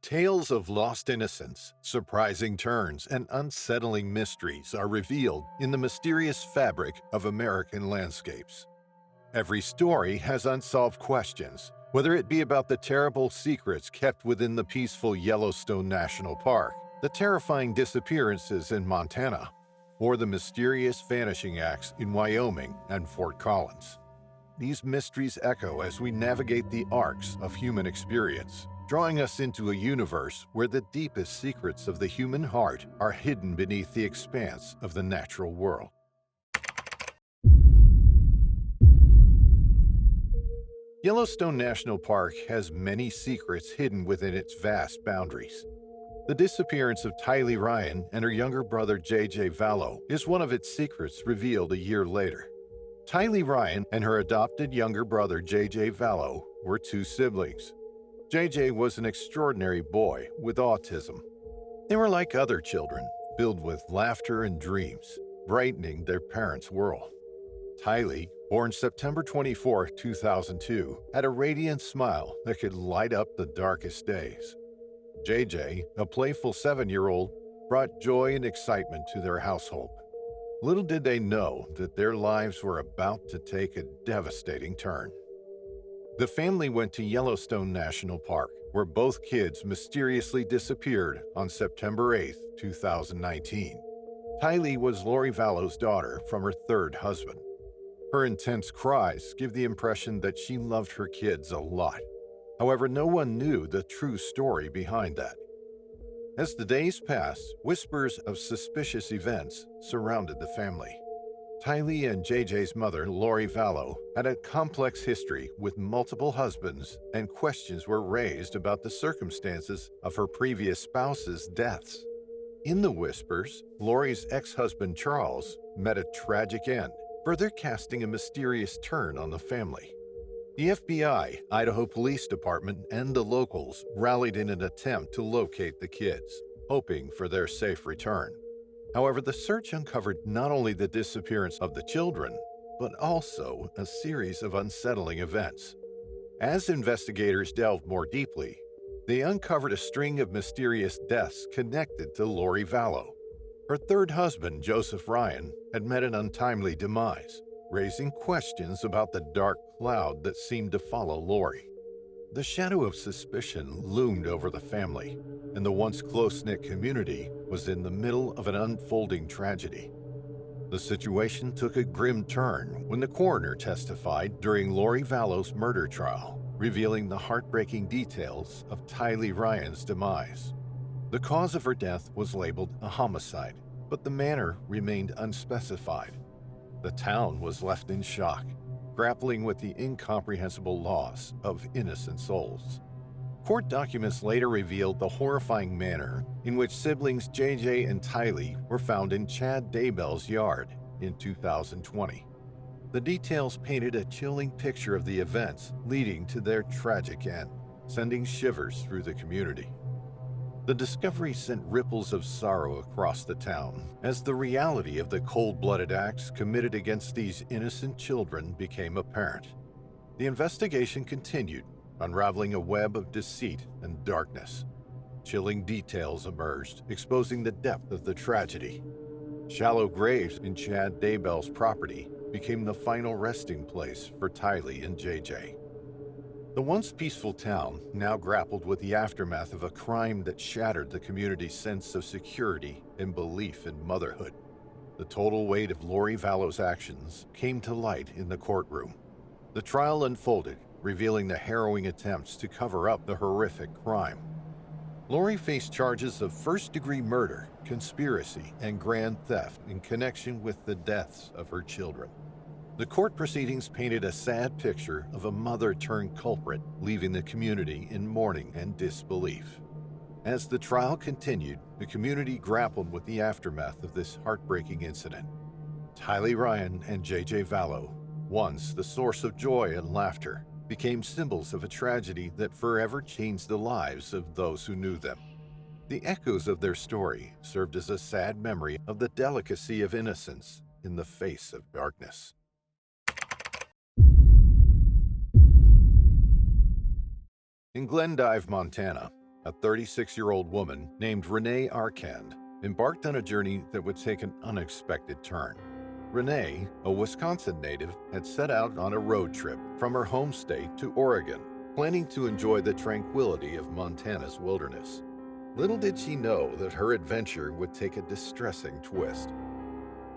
Tales of lost innocence, surprising turns, and unsettling mysteries are revealed in the mysterious fabric of American landscapes. Every story has unsolved questions, whether it be about the terrible secrets kept within the peaceful Yellowstone National Park, the terrifying disappearances in Montana, or the mysterious vanishing acts in Wyoming and Fort Collins. These mysteries echo as we navigate the arcs of human experience, drawing us into a universe where the deepest secrets of the human heart are hidden beneath the expanse of the natural world. Yellowstone National Park has many secrets hidden within its vast boundaries. The disappearance of Tylee Ryan and her younger brother J.J. Vallow is one of its secrets revealed a year later. Tylee Ryan and her adopted younger brother J.J. Vallow were two siblings. J.J. was an extraordinary boy with autism. They were like other children, filled with laughter and dreams, brightening their parents' world. Tylee, born September 24, 2002, had a radiant smile that could light up the darkest days. J.J., a playful 7-year-old, brought joy and excitement to their household. Little did they know that their lives were about to take a devastating turn. The family went to Yellowstone National Park, where both kids mysteriously disappeared on September 8, 2019. Tylee was Lori Vallow's daughter from her third husband. Her intense cries give the impression that she loved her kids a lot. However, no one knew the true story behind that. As the days passed, whispers of suspicious events surrounded the family. Tylee and JJ's mother, Lori Vallow, had a complex history with multiple husbands, and questions were raised about the circumstances of her previous spouses' deaths. In the whispers, Lori's ex-husband Charles met a tragic end, further casting a mysterious turn on the family. The FBI, Idaho Police Department, and the locals rallied in an attempt to locate the kids, hoping for their safe return. However, the search uncovered not only the disappearance of the children, but also a series of unsettling events. As investigators delved more deeply, they uncovered a string of mysterious deaths connected to Lori Vallow. Her third husband, Joseph Ryan, had met an untimely demise, raising questions about the dark cloud that seemed to follow Lori. The shadow of suspicion loomed over the family, and the once close-knit community was in the middle of an unfolding tragedy. The situation took a grim turn when the coroner testified during Lori Vallow's murder trial, revealing the heartbreaking details of Tylee Ryan's demise. The cause of her death was labeled a homicide, but the manner remained unspecified. The town was left in shock, grappling with the incomprehensible loss of innocent souls. Court documents later revealed the horrifying manner in which siblings JJ and Tylee were found in Chad Daybell's yard in 2020. The details painted a chilling picture of the events leading to their tragic end, sending shivers through the community. The discovery sent ripples of sorrow across the town as the reality of the cold-blooded acts committed against these innocent children became apparent. The investigation continued, unraveling a web of deceit and darkness. Chilling details emerged, exposing the depth of the tragedy. Shallow graves in Chad Daybell's property became the final resting place for Tylee and JJ. The once peaceful town now grappled with the aftermath of a crime that shattered the community's sense of security and belief in motherhood. The total weight of Lori Vallow's actions came to light in the courtroom. The trial unfolded, revealing the harrowing attempts to cover up the horrific crime. Lori faced charges of first-degree murder, conspiracy, and grand theft in connection with the deaths of her children. The court proceedings painted a sad picture of a mother-turned-culprit, leaving the community in mourning and disbelief. As the trial continued, the community grappled with the aftermath of this heartbreaking incident. Tylee Ryan and J.J. Vallow, once the source of joy and laughter, became symbols of a tragedy that forever changed the lives of those who knew them. The echoes of their story served as a sad memory of the delicacy of innocence in the face of darkness. In Glendive, Montana, a 36-year-old woman named Renee Arcand embarked on a journey that would take an unexpected turn. Renee, a Wisconsin native, had set out on a road trip from her home state to Oregon, planning to enjoy the tranquility of Montana's wilderness. Little did she know that her adventure would take a distressing twist.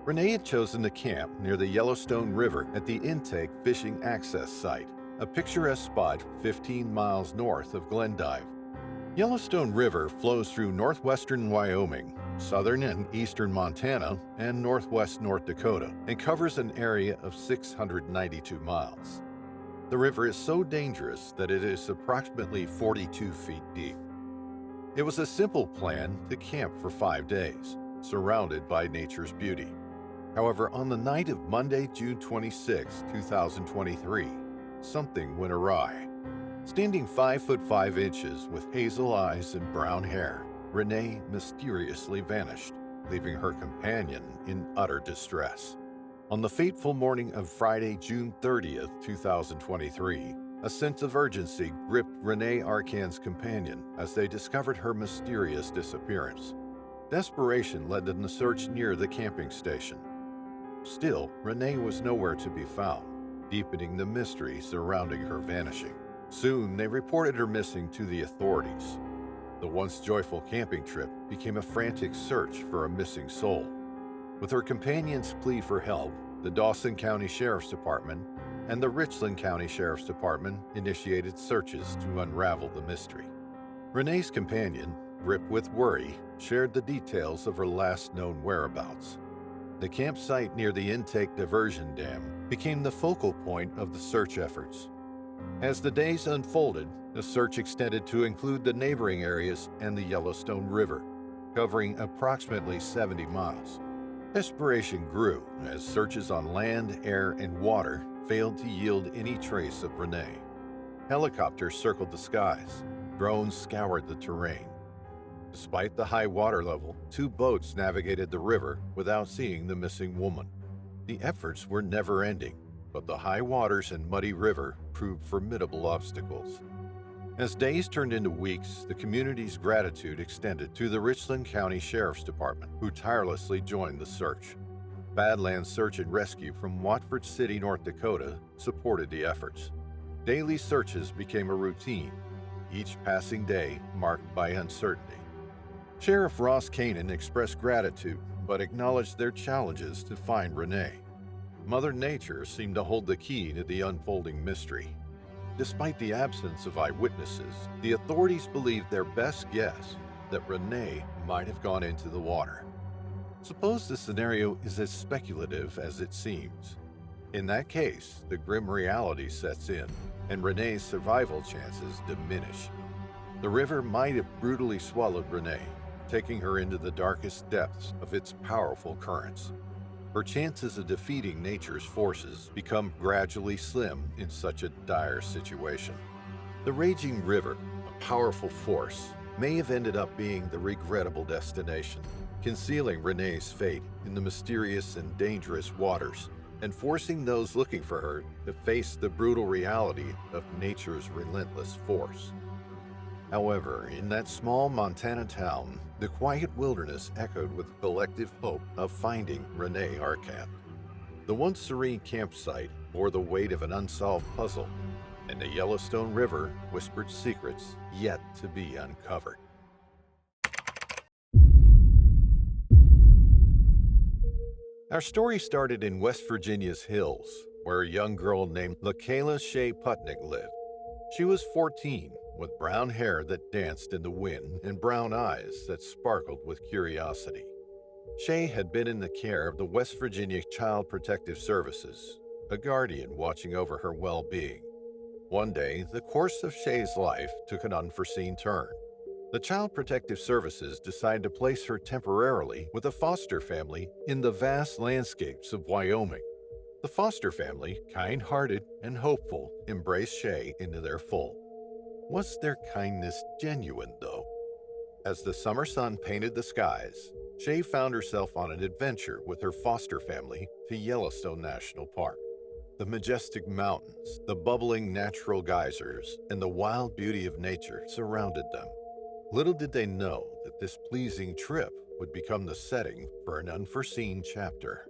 Renee had chosen to camp near the Yellowstone River at the Intake Fishing Access Site, a picturesque spot 15 miles north of Glendive. Yellowstone River flows through northwestern Wyoming, southern and eastern Montana, and northwest North Dakota, and covers an area of 692 miles. The river is so dangerous that it is approximately 42 feet deep. It was a simple plan to camp for 5 days, surrounded by nature's beauty. However, on the night of Monday, June 26, 2023, something went awry. Standing 5 foot 5 inches with hazel eyes and brown hair, Renee mysteriously vanished, leaving her companion in utter distress. On the fateful morning of Friday, June 30th, 2023, a sense of urgency gripped Renee Arcand's companion as they discovered her mysterious disappearance. Desperation led them to search near the camping station. Still, Renee was nowhere to be found, deepening the mystery surrounding her vanishing. Soon, they reported her missing to the authorities. The once joyful camping trip became a frantic search for a missing soul. With her companion's plea for help, the Dawson County Sheriff's Department and the Richland County Sheriff's Department initiated searches to unravel the mystery. Renee's companion, gripped with worry, shared the details of her last known whereabouts. The campsite near the Intake Diversion Dam became the focal point of the search efforts. As the days unfolded, the search extended to include the neighboring areas and the Yellowstone River, covering approximately 70 miles. Desperation grew as searches on land, air, and water failed to yield any trace of Renee. Helicopters circled the skies. Drones scoured the terrain. Despite the high water level, 2 boats navigated the river without seeing the missing woman. The efforts were never-ending, but the high waters and muddy river proved formidable obstacles. As days turned into weeks, the community's gratitude extended to the Richland County Sheriff's Department, who tirelessly joined the search. Badlands Search and Rescue from Watford City, North Dakota, supported the efforts. Daily searches became a routine, each passing day marked by uncertainty. Sheriff Ross Kanan expressed gratitude, but acknowledged their challenges to find Renee. Mother Nature seemed to hold the key to the unfolding mystery. Despite the absence of eyewitnesses, the authorities believed their best guess that Renee might have gone into the water. Suppose the scenario is as speculative as it seems. In that case, the grim reality sets in, and Renee's survival chances diminish. The river might have brutally swallowed Renee, taking her into the darkest depths of its powerful currents. Her chances of defeating nature's forces become gradually slim in such a dire situation. The raging river, a powerful force, may have ended up being the regrettable destination, concealing Renee's fate in the mysterious and dangerous waters, and forcing those looking for her to face the brutal reality of nature's relentless force. However, in that small Montana town, the quiet wilderness echoed with the collective hope of finding Renee Arcand. The once serene campsite bore the weight of an unsolved puzzle, and the Yellowstone River whispered secrets yet to be uncovered. Our story started in West Virginia's hills, where a young girl named LaKayla Shea Putnick lived. She was 14, with brown hair that danced in the wind and brown eyes that sparkled with curiosity. Shea had been in the care of the West Virginia Child Protective Services, a guardian watching over her well-being. One day, the course of Shea's life took an unforeseen turn. The Child Protective Services decided to place her temporarily with a foster family in the vast landscapes of Wyoming. The foster family, kind-hearted and hopeful, embraced Shea into their fold. Was their kindness genuine, though? As the summer sun painted the skies, Shea found herself on an adventure with her foster family to Yellowstone National Park. The majestic mountains, the bubbling natural geysers, and the wild beauty of nature surrounded them. Little did they know that this pleasing trip would become the setting for an unforeseen chapter.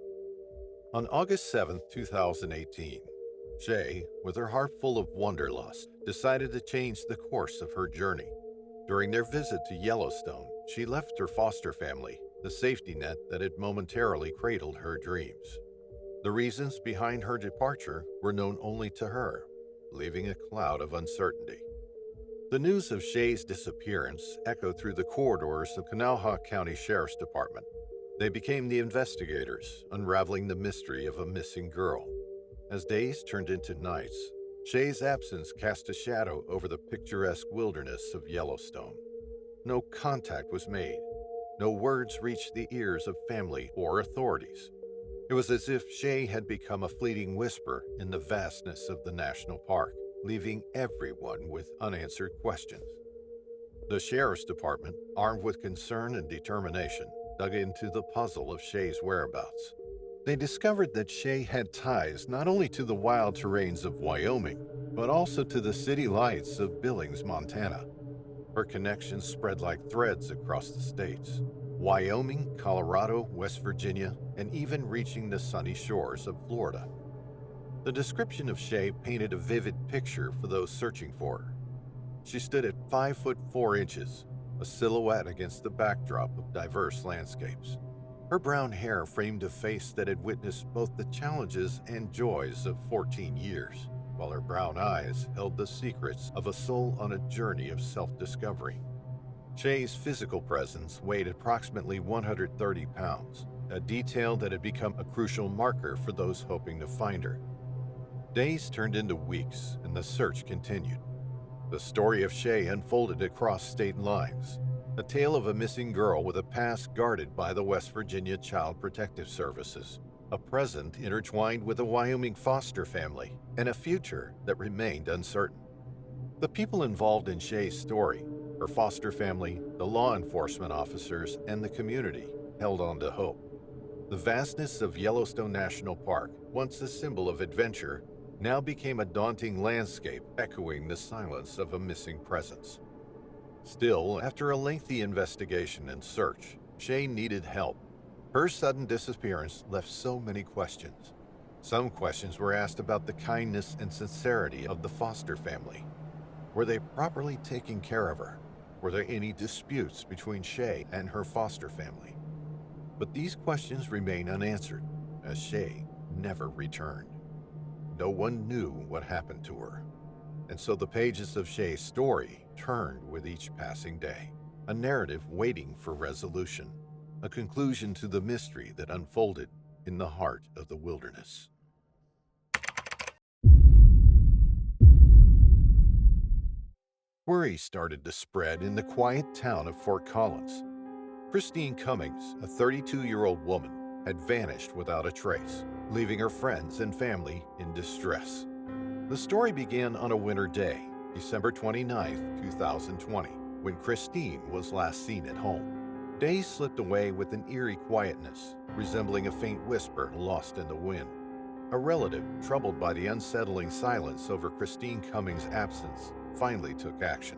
On August 7, 2018, Shay, with her heart full of wanderlust, decided to change the course of her journey. During their visit to Yellowstone, she left her foster family, the safety net that had momentarily cradled her dreams. The reasons behind her departure were known only to her, leaving a cloud of uncertainty. The news of Shay's disappearance echoed through the corridors of Kanawha County Sheriff's Department. They became the investigators, unraveling the mystery of a missing girl. As days turned into nights, Shay's absence cast a shadow over the picturesque wilderness of Yellowstone. No contact was made. No words reached the ears of family or authorities. It was as if Shay had become a fleeting whisper in the vastness of the national park, leaving everyone with unanswered questions. The Sheriff's Department, armed with concern and determination, dug into the puzzle of Shay's whereabouts. They discovered that Shay had ties not only to the wild terrains of Wyoming, but also to the city lights of Billings, Montana. Her connections spread like threads across the states: Wyoming, Colorado, West Virginia, and even reaching the sunny shores of Florida. The description of Shay painted a vivid picture for those searching for her. She stood at 5 foot 4 inches, a silhouette against the backdrop of diverse landscapes. Her brown hair framed a face that had witnessed both the challenges and joys of 14 years, while her brown eyes held the secrets of a soul on a journey of self-discovery. Shay's physical presence weighed approximately 130 pounds, a detail that had become a crucial marker for those hoping to find her. Days turned into weeks, and the search continued. The story of Shay unfolded across state lines, a tale of a missing girl with a past guarded by the West Virginia Child Protective Services, a present intertwined with a Wyoming foster family, and a future that remained uncertain. The people involved in Shay's story, her foster family, the law enforcement officers, and the community, held on to hope. The vastness of Yellowstone National Park, once a symbol of adventure, now became a daunting landscape echoing the silence of a missing presence. Still, after a lengthy investigation and search, Shay needed help. Her sudden disappearance left so many questions. Some questions were asked about the kindness and sincerity of the foster family. Were they properly taking care of her? Were there any disputes between Shay and her foster family? But these questions remain unanswered, as Shay never returned. No one knew what happened to her. And so the pages of Shay's story turned with each passing day, a narrative waiting for resolution, a conclusion to the mystery that unfolded in the heart of the wilderness. Worry started to spread in the quiet town of Fort Collins. Christine Cummings, a 32-year-old woman, had vanished without a trace, leaving her friends and family in distress. The story began on a winter day, December 29, 2020, when Christine was last seen at home. Days slipped away with an eerie quietness, resembling a faint whisper lost in the wind. A relative, troubled by the unsettling silence over Christine Cummings' absence, finally took action.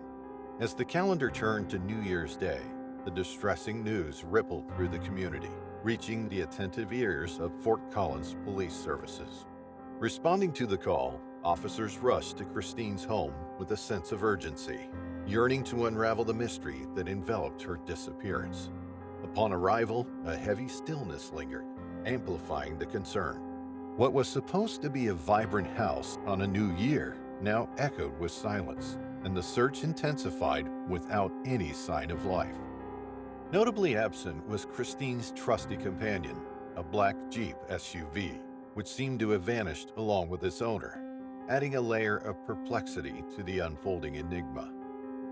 As the calendar turned to New Year's Day, the distressing news rippled through the community, reaching the attentive ears of Fort Collins Police Services. Responding to the call, officers rushed to Christine's home with a sense of urgency, yearning to unravel the mystery that enveloped her disappearance. Upon arrival, a heavy stillness lingered, amplifying the concern. What was supposed to be a vibrant house on a new year now echoed with silence, and the search intensified without any sign of life. Notably absent was Christine's trusty companion, a black Jeep SUV, which seemed to have vanished along with its owner, adding a layer of perplexity to the unfolding enigma.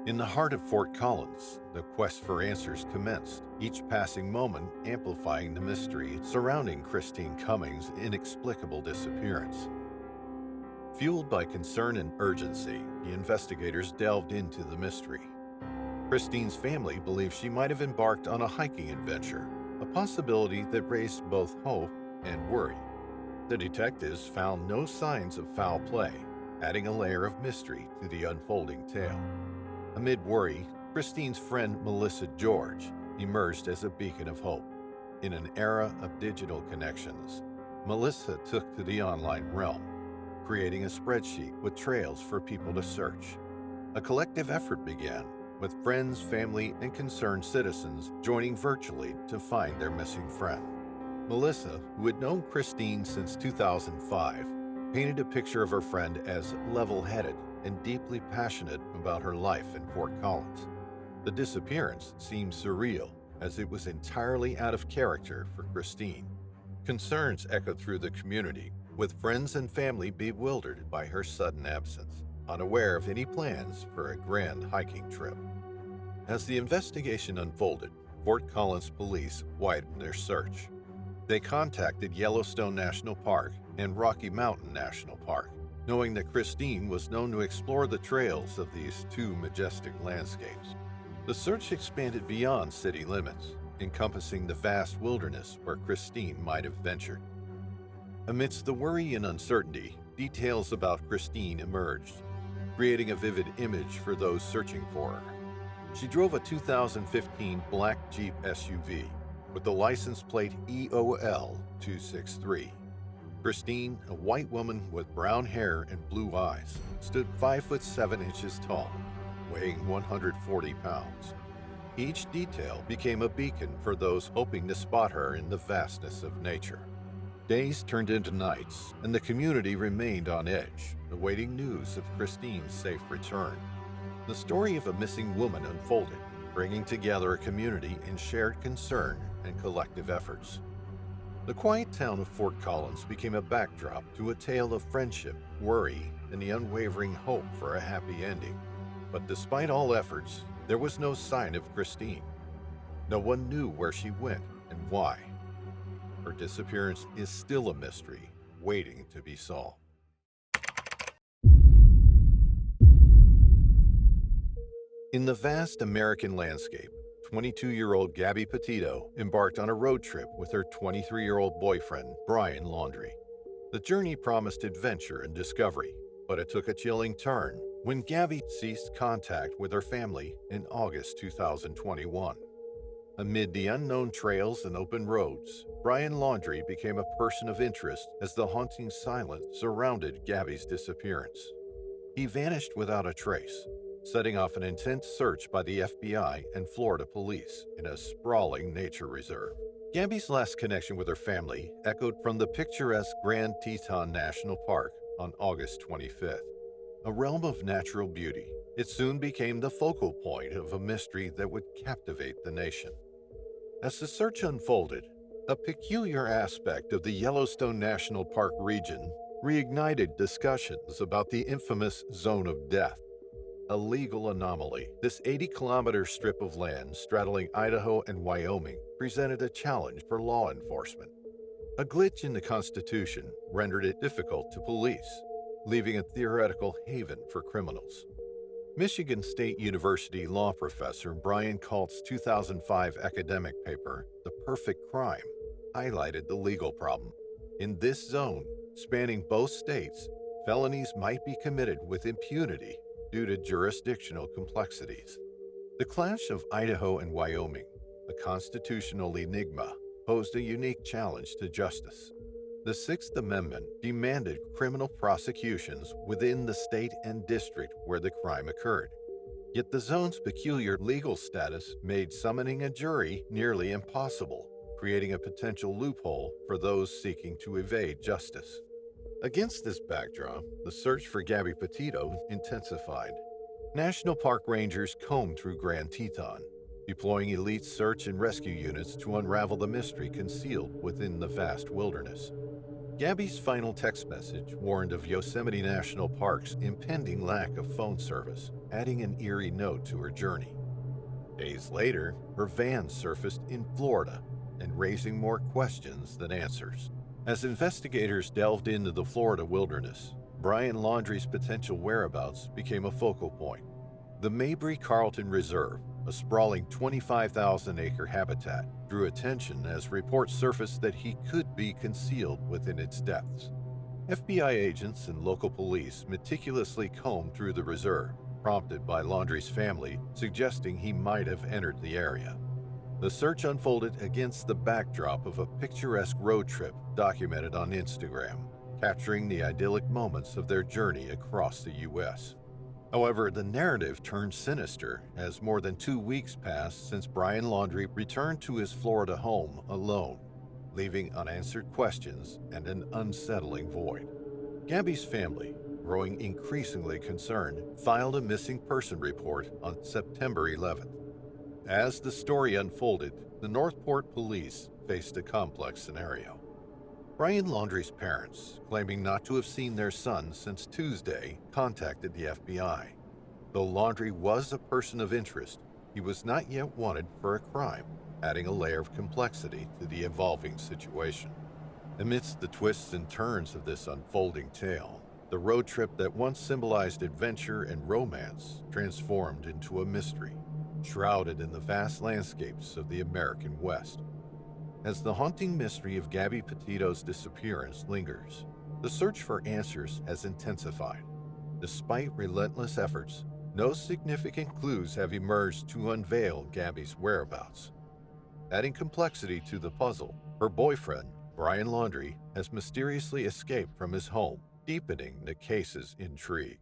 In the heart of Fort Collins, the quest for answers commenced, each passing moment amplifying the mystery surrounding Christine Cummings' inexplicable disappearance. Fueled by concern and urgency, the investigators delved into the mystery. Christine's family believed she might have embarked on a hiking adventure, a possibility that raised both hope and worry. The detectives found no signs of foul play, adding a layer of mystery to the unfolding tale. Amid worry, Christine's friend Melissa George emerged as a beacon of hope. In an era of digital connections, Melissa took to the online realm, creating a spreadsheet with trails for people to search. A collective effort began, with friends, family, and concerned citizens joining virtually to find their missing friend. Melissa, who had known Christine since 2005, painted a picture of her friend as level-headed and deeply passionate about her life in Fort Collins. The disappearance seemed surreal, as it was entirely out of character for Christine. Concerns echoed through the community, with friends and family bewildered by her sudden absence, unaware of any plans for a grand hiking trip. As the investigation unfolded, Fort Collins police widened their search. They contacted Yellowstone National Park and Rocky Mountain National Park, knowing that Christine was known to explore the trails of these two majestic landscapes. The search expanded beyond city limits, encompassing the vast wilderness where Christine might have ventured. Amidst the worry and uncertainty, details about Christine emerged, creating a vivid image for those searching for her. She drove a 2015 black Jeep SUV with the license plate EOL 263. Christine, a white woman with brown hair and blue eyes, stood 5'7" tall, weighing 140 pounds. Each detail became a beacon for those hoping to spot her in the vastness of nature. Days turned into nights, and the community remained on edge, awaiting news of Christine's safe return. The story of a missing woman unfolded, bringing together a community in shared concern and collective efforts. The quiet town of Fort Collins became a backdrop to a tale of friendship, worry, and the unwavering hope for a happy ending. But despite all efforts, there was no sign of Christine. No one knew where she went and why. Her disappearance is still a mystery, waiting to be solved. In the vast American landscape, 22-year-old Gabby Petito embarked on a road trip with her 23-year-old boyfriend, Brian Laundrie. The journey promised adventure and discovery, but it took a chilling turn when Gabby ceased contact with her family in August 2021. Amid the unknown trails and open roads, Brian Laundrie became a person of interest as the haunting silence surrounded Gabby's disappearance. He vanished without a trace, setting off an intense search by the FBI and Florida police in a sprawling nature reserve. Gabby's last connection with her family echoed from the picturesque Grand Teton National Park on August 25th. A realm of natural beauty, it soon became the focal point of a mystery that would captivate the nation. As the search unfolded, a peculiar aspect of the Yellowstone National Park region reignited discussions about the infamous Zone of Death. A legal anomaly, this 80-kilometer strip of land straddling Idaho and Wyoming presented a challenge for law enforcement. A glitch in the Constitution rendered it difficult to police, leaving a theoretical haven for criminals. Michigan State University law professor Brian Kalt's 2005 academic paper, The Perfect Crime, highlighted the legal problem. In this zone, spanning both states, felonies might be committed with impunity due to jurisdictional complexities. The clash of Idaho and Wyoming, a constitutional enigma, posed a unique challenge to justice. The Sixth Amendment demanded criminal prosecutions within the state and district where the crime occurred. Yet the zone's peculiar legal status made summoning a jury nearly impossible, creating a potential loophole for those seeking to evade justice. Against this backdrop, the search for Gabby Petito intensified. National Park rangers combed through Grand Teton, deploying elite search and rescue units to unravel the mystery concealed within the vast wilderness. Gabby's final text message warned of Yosemite National Park's impending lack of phone service, adding an eerie note to her journey. Days later, her van surfaced in Florida and raising more questions than answers. As investigators delved into the Florida wilderness, Brian Laundrie's potential whereabouts became a focal point. The Mabry-Carlton Reserve, a sprawling 25,000-acre habitat, drew attention as reports surfaced that he could be concealed within its depths. FBI agents and local police meticulously combed through the reserve, prompted by Laundrie's family suggesting he might have entered the area. The search unfolded against the backdrop of a picturesque road trip documented on Instagram, capturing the idyllic moments of their journey across the U.S. However, the narrative turned sinister as more than 2 weeks passed since Brian Laundrie returned to his Florida home alone, leaving unanswered questions and an unsettling void. Gabby's family, growing increasingly concerned, filed a missing person report on September 11th. As the story unfolded, the Northport police faced a complex scenario. Brian Laundrie's parents, claiming not to have seen their son since Tuesday, contacted the FBI. Though Laundrie was a person of interest, he was not yet wanted for a crime, adding a layer of complexity to the evolving situation. Amidst the twists and turns of this unfolding tale, the road trip that once symbolized adventure and romance transformed into a mystery, shrouded in the vast landscapes of the American West. As the haunting mystery of Gabby Petito's disappearance lingers, the search for answers has intensified. Despite relentless efforts, no significant clues have emerged to unveil Gabby's whereabouts. Adding complexity to the puzzle, her boyfriend, Brian Laundrie, has mysteriously escaped from his home, deepening the case's intrigue.